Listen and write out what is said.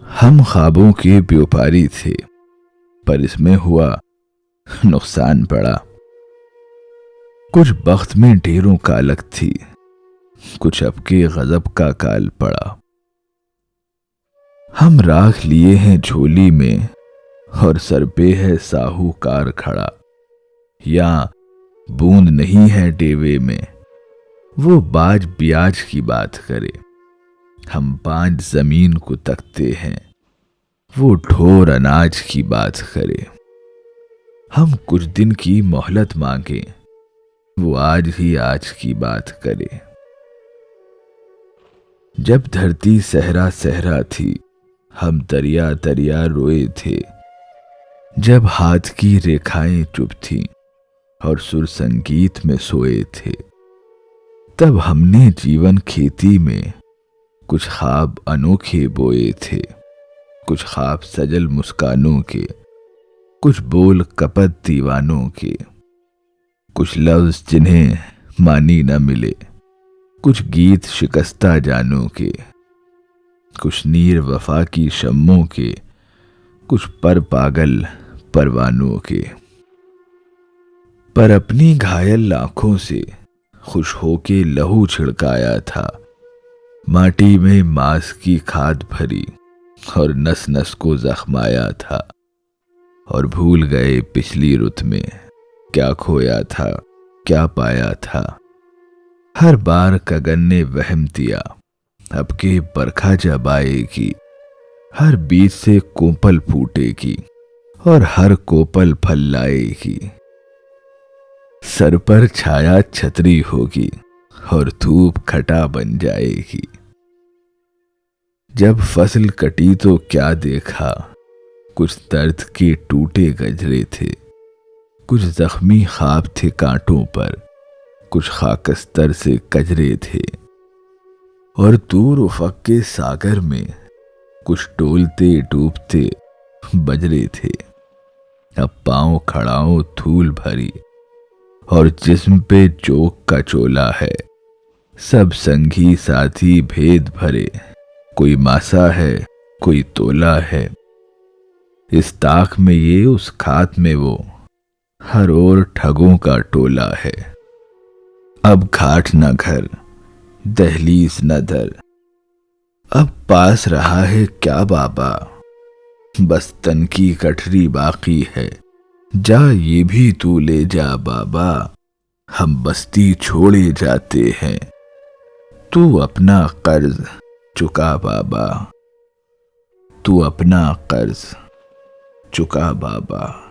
हम ख्वाबों के व्यापारी थे, पर इसमें हुआ नुकसान पड़ा। कुछ बख्त में ढेरों कालक थी, कुछ अब के गजब का काल पड़ा। हम राख लिए हैं झोली में और सर पे है साहूकार खड़ा। या बूंद नहीं है डेवे में, वो बाज ब्याज की बात करे। हम पांच जमीन को तकते हैं, वो ढोर अनाज की बात करे। हम कुछ दिन की मोहलत मांगे, वो आज ही आज की बात करे। जब धरती सहरा सहरा थी, हम दरिया दरिया रोए थे। जब हाथ की रेखाएं चुप थीं और सुर संगीत में सोए थे, तब हमने जीवन खेती में कुछ ख्वाब अनोखे बोए थे। कुछ ख्वाब सजल मुस्कानों के, कुछ बोल कपट दीवानों के, कुछ लफ्ज जिन्हें मानी न मिले, कुछ गीत शिकस्ता जानों के, कुछ नीर वफा की शम्मों के, कुछ पर पागल परवानों के। पर अपनी घायल आंखों से खुश होके लहू छिड़काया था। माटी में मांस की खाद भरी और नस नस को जख्माया था। और भूल गए पिछली रुत में क्या खोया था, क्या पाया था। हर बार गगन ने वहम दिया, अब के बरखा जब आएगी। हर बीज से कोपल फूटेगी और हर कोपल फल लाएगी। सर पर छाया छतरी होगी और धूप खटा बन जाएगी। जब फसल कटी तो क्या देखा, कुछ दर्द के टूटे गजरे थे। कुछ जख्मी ख्वाब थे कांटों पर, कुछ खाकस्तर से कजरे थे। और दूर उफक के सागर में कुछ डोलते डूबते बजरे थे। अब पांव खड़ाओं धूल भरी और जिस्म पे जोक का चोला है। सब संगी साथी भेद भरे, कोई मासा है कोई तोला है। इस ताक में ये उस खात में वो, हर ओर ठगों का टोला है। अब घाट न घर, दहलीज न दर, अब पास रहा है क्या बाबा। बस तन की कठरी बाकी है, जा ये भी तू ले जा बाबा। हम बस्ती छोड़े जाते हैं, तू अपना कर्ज चुका बाबा। तू अपना कर्ज चुका बाबा।